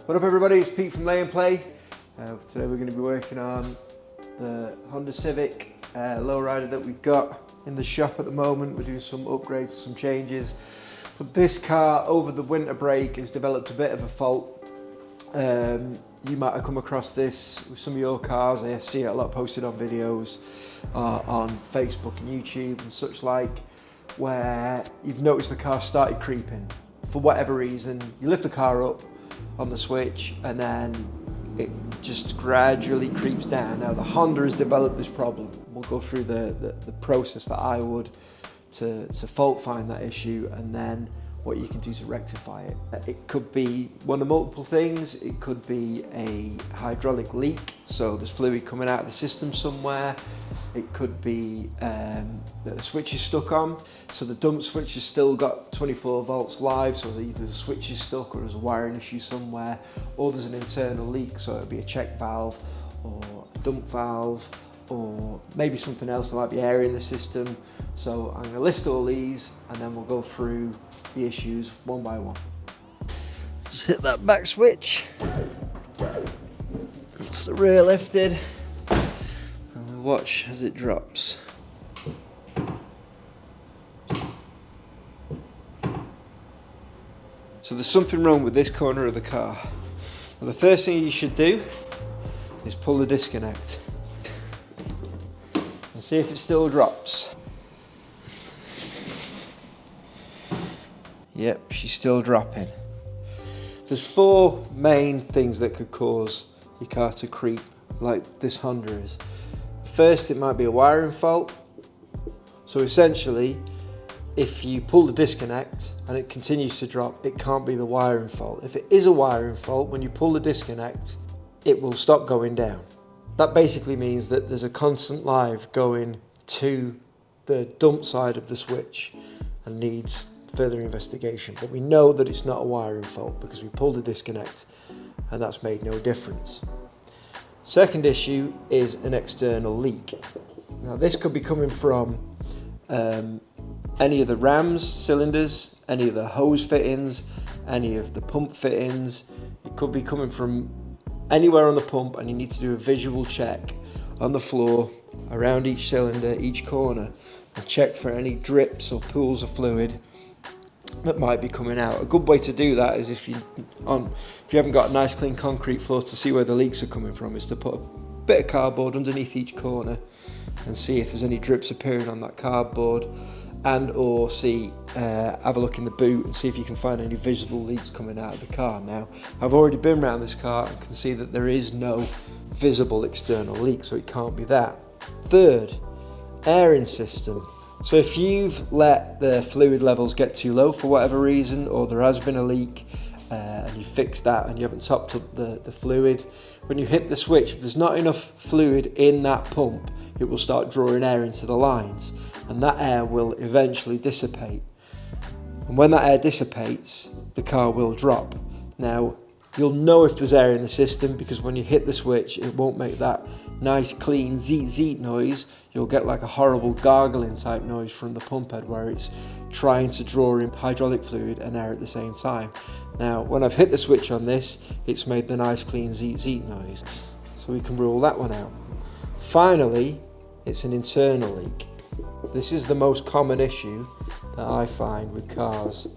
What up everybody, it's Pete from Lay and Play. Today we're going to be working on the Honda Civic lowrider that we've got in the shop at the moment. We're doing some upgrades, some changes. But this car over the winter break has developed a bit of a fault. You might have come across this with some of your cars. I see it a lot posted on videos on Facebook and YouTube and such like, where you've noticed the car started creeping. For whatever reason, you lift the car up on the switch and then it just gradually creeps down. Now the Honda has developed this problem. We'll go through the process that I would to fault find that issue and then what you can do to rectify it. It could be one of multiple things. It could be a hydraulic leak, so there's fluid coming out of the system somewhere. It could be that the switch is stuck on, so the dump switch has still got 24 volts live, so either the switch is stuck or there's a wiring issue somewhere, or there's an internal leak, so it'll be a check valve or a dump valve, or maybe something else. There might be air in the system. So I'm going to list all these and then we'll go through the issues one by one. Just hit that back switch. It's the rear lifted. And we'll watch as it drops. So there's something wrong with this corner of the car. Now the first thing you should do is pull the disconnect and see if it still drops. Yep, she's still dropping. There's four main things that could cause your car to creep like this Honda is. First, it might be a wiring fault. So essentially, if you pull the disconnect and it continues to drop, it can't be the wiring fault. If it is a wiring fault, when you pull the disconnect, it will stop going down. That basically means that there's a constant live going to the dump side of the switch and needs further investigation. But we know that it's not a wiring fault because we pulled the disconnect and that's made no difference. Second issue is an external leak. Now this could be coming from any of the rams cylinders, any of the hose fittings, any of the pump fittings. It could be coming from anywhere on the pump, and you need to do a visual check on the floor around each cylinder, each corner, and check for any drips or pools of fluid that might be coming out. A good way to do that is if you haven't got a nice clean concrete floor to see where the leaks are coming from, is to put a bit of cardboard underneath each corner and see if there's any drips appearing on that cardboard, and or have a look in the boot and see if you can find any visible leaks coming out of the car. Now, I've already been around this car and can see that there is no visible external leak, so it can't be that. Third, airing system. So if you've let the fluid levels get too low for whatever reason, or there has been a leak and you fixed that and you haven't topped up the fluid, when you hit the switch, if there's not enough fluid in that pump, it will start drawing air into the lines, and that air will eventually dissipate. And when that air dissipates, the car will drop. Now, you'll know if there's air in the system because when you hit the switch, it won't make that nice clean zeet zeet noise. You'll get like a horrible gargling type noise from the pump head where it's trying to draw in hydraulic fluid and air at the same time. Now, when I've hit the switch on this, it's made the nice clean zeet zeet noise. So we can rule that one out. Finally, it's an internal leak. This is the most common issue that I find with cars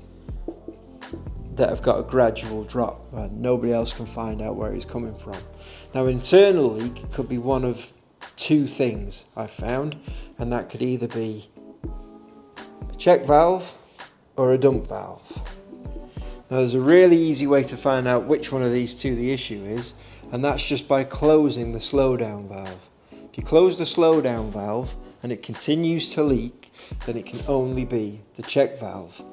that have got a gradual drop and nobody else can find out where it's coming from. Now, internal leak could be one of two things I've found, and that could either be a check valve or a dump valve. Now, there's a really easy way to find out which one of these two the issue is, and that's just by closing the slowdown valve. If you close the slowdown valve and it continues to leak, then it can only be the check valve.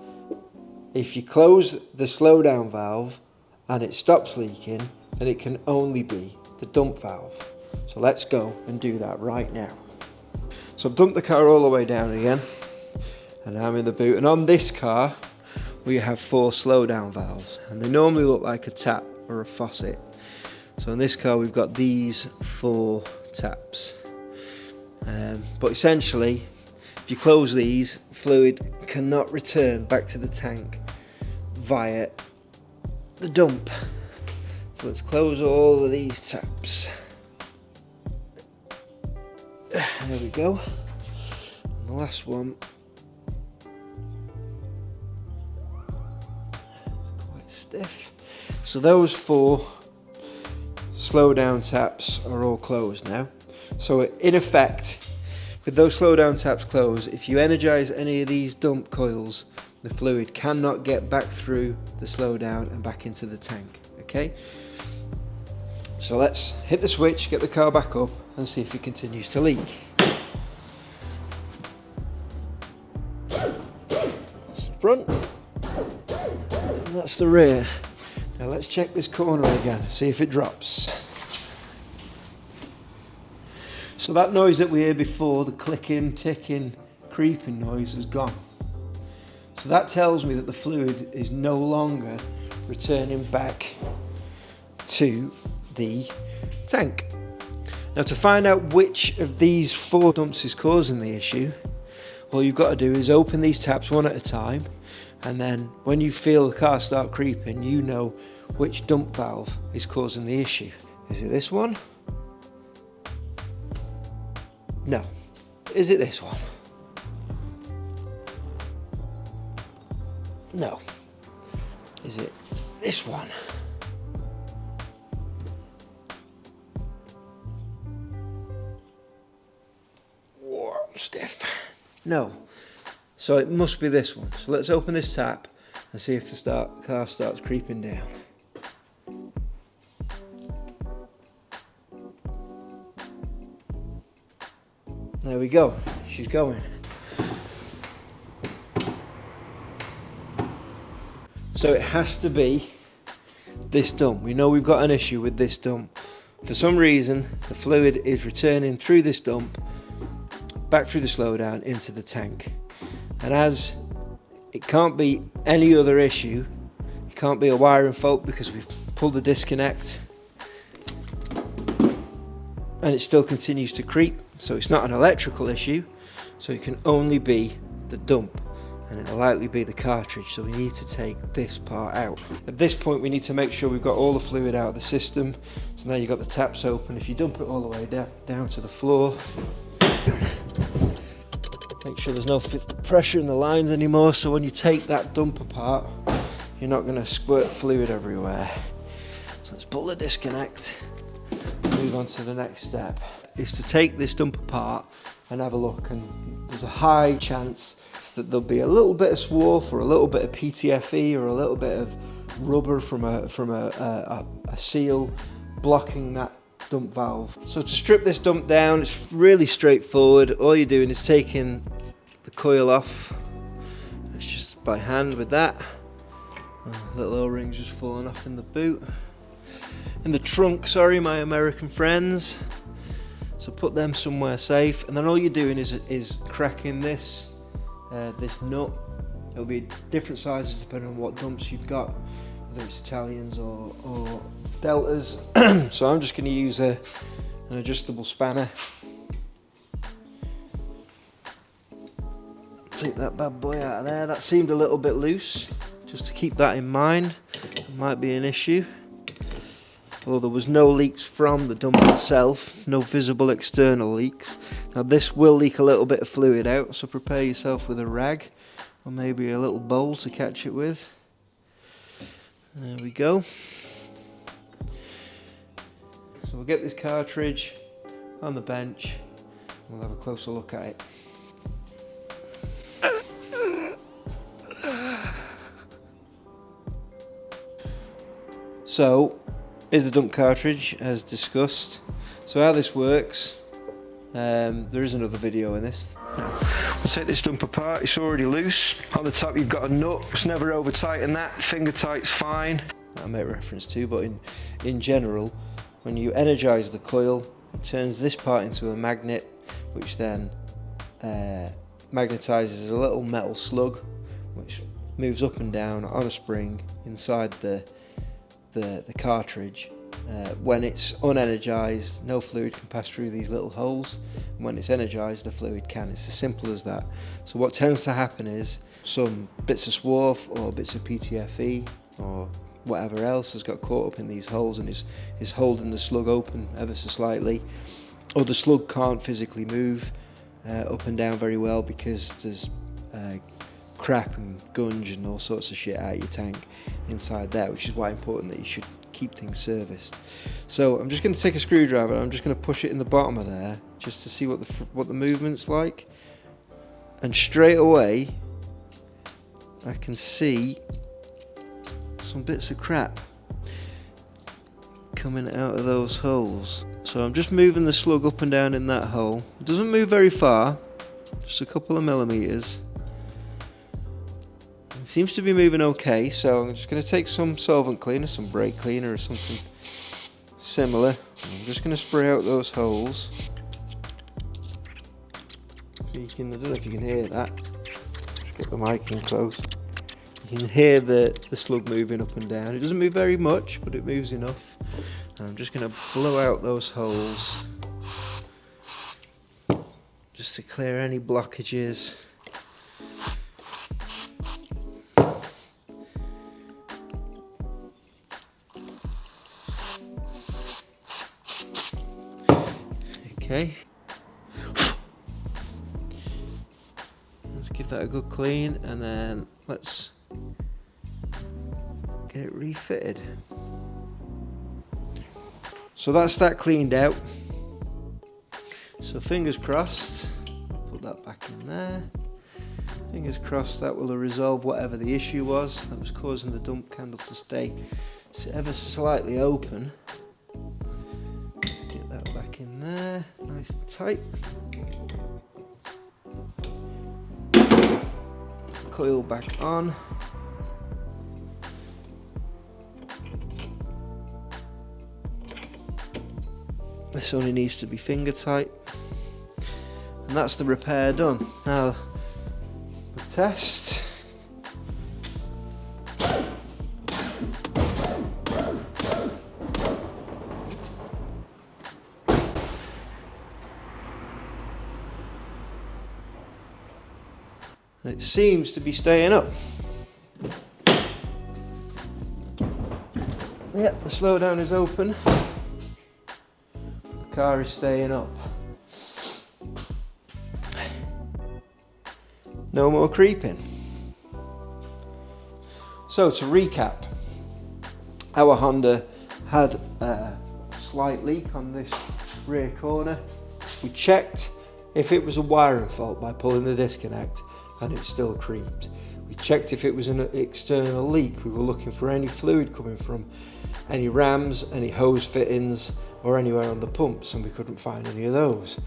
If you close the slowdown valve and it stops leaking, then it can only be the dump valve. So let's go and do that right now. So I've dumped the car all the way down again, and I'm in the boot. And on this car, we have 4 slowdown valves, and they normally look like a tap or a faucet. So in this car, we've got these 4 taps. But essentially, if you close these, fluid cannot return back to the tank via the dump. So let's close all of these taps. There we go. And the last one. Quite stiff. So those 4 slow down taps are all closed now. So in effect, with those slow down taps closed, if you energize any of these dump coils, the fluid cannot get back through the slow down and back into the tank. Okay? So let's hit the switch, get the car back up and see if it continues to leak. That's the front, and that's the rear. Now let's check this corner again, see if it drops. So that noise that we heard before, the clicking, ticking, creeping noise, has gone. So that tells me that the fluid is no longer returning back to the tank. Now to find out which of these 4 dumps is causing the issue, all you've got to do is open these taps one at a time, and then when you feel the car start creeping, you know which dump valve is causing the issue. Is it this one? No. Is it this one? No. Is it this one? Whoa, stiff. No. So it must be this one. So let's open this tap and see if the car starts creeping down. There we go. She's going. So it has to be this dump. We know we've got an issue with this dump. For some reason, the fluid is returning through this dump, back through the slowdown into the tank. And as it can't be any other issue, it can't be a wiring fault because we've pulled the disconnect and it still continues to creep. So it's not an electrical issue, so it can only be the dump. And it'll likely be the cartridge, so we need to take this part out. At this point we need to make sure we've got all the fluid out of the system. So now you've got the taps open. If you dump it all the way down to the floor, make sure there's no pressure in the lines anymore, so when you take that dump apart, you're not going to squirt fluid everywhere. So let's pull the disconnect and move on to the next step. Is to take this dump apart and have a look, and there's a high chance that there'll be a little bit of swarf or a little bit of PTFE or a little bit of rubber from a seal blocking that dump valve. So to strip this dump down, it's really straightforward. All you're doing is taking the coil off. It's just by hand with that. Little O-rings just falling off in the boot. In the trunk, sorry, my American friends. So put them somewhere safe, and then all you're doing is cracking this this nut. It'll be different sizes depending on what dumps you've got, whether it's Italians or Deltas. So I'm just going to use an adjustable spanner. Take that bad boy out of there. That seemed a little bit loose, just to keep that in mind. It might be an issue. Although there was no leaks from the dump itself, no visible external leaks. Now this will leak a little bit of fluid out, so prepare yourself with a rag or maybe a little bowl to catch it with. There we go. So we'll get this cartridge on the bench and we'll have a closer look at it. So, is the dump cartridge as discussed. So how this works, there is another video in this. We'll take this dump apart, it's already loose. On the top you've got a nut, it's never over tighten that, finger tight's fine. I'll make reference to, but in general, when you energise the coil, it turns this part into a magnet, which then magnetises a little metal slug, which moves up and down on a spring inside the cartridge. When it's unenergised, no fluid can pass through these little holes, and when it's energised, the fluid can. It's as simple as that. So what tends to happen is some bits of swarf or bits of PTFE or whatever else has got caught up in these holes and is holding the slug open ever so slightly, or the slug can't physically move up and down very well because there's crap and gunge and all sorts of shit out of your tank inside there, which is why it's important that you should keep things serviced. So I'm just going to take a screwdriver and I'm just going to push it in the bottom of there just to see what the movement's like, and straight away I can see some bits of crap coming out of those holes. So I'm just moving the slug up and down in that hole. It doesn't move very far, just a couple of millimeters. It seems to be moving okay, so I'm just going to take some solvent cleaner, some brake cleaner or something similar. I'm just going to spray out those holes. So I don't know if you can hear that. Just get the mic in close. You can hear the slug moving up and down. It doesn't move very much, but it moves enough. And I'm just going to blow out those holes just to clear any blockages. Okay. Let's give that a good clean and then let's get it refitted. So that's that cleaned out. So fingers crossed, put that back in there. Fingers crossed that will resolve whatever the issue was that was causing the dump candle to stay ever so slightly open. Get that back in there, nice and tight. Coil back on. This only needs to be finger tight, and that's the repair done. Now the test. It seems to be staying up. Yep, the slowdown is open. The car is staying up. No more creeping. So to recap, our Honda had a slight leak on this rear corner. We checked if it was a wiring fault by pulling the disconnect, and it still creeped. We checked if it was an external leak. We were looking for any fluid coming from any rams, any hose fittings, or anywhere on the pumps, and we couldn't find any of those.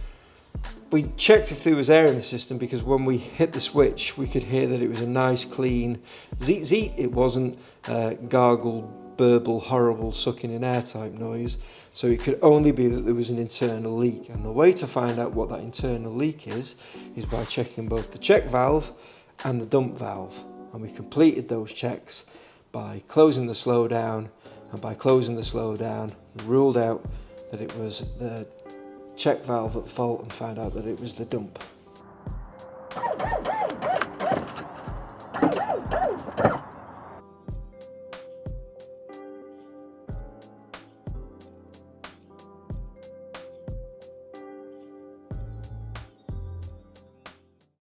We checked if there was air in the system, because when we hit the switch we could hear that it was a nice clean zeet zeet. It wasn't gargle, burble, horrible sucking in air type noise, so it could only be that there was an internal leak. And the way to find out what that internal leak is by checking both the check valve and the dump valve, and we completed those checks by closing the slowdown, and by closing the slowdown we ruled out that it was the check valve at fault and found out that it was the dump.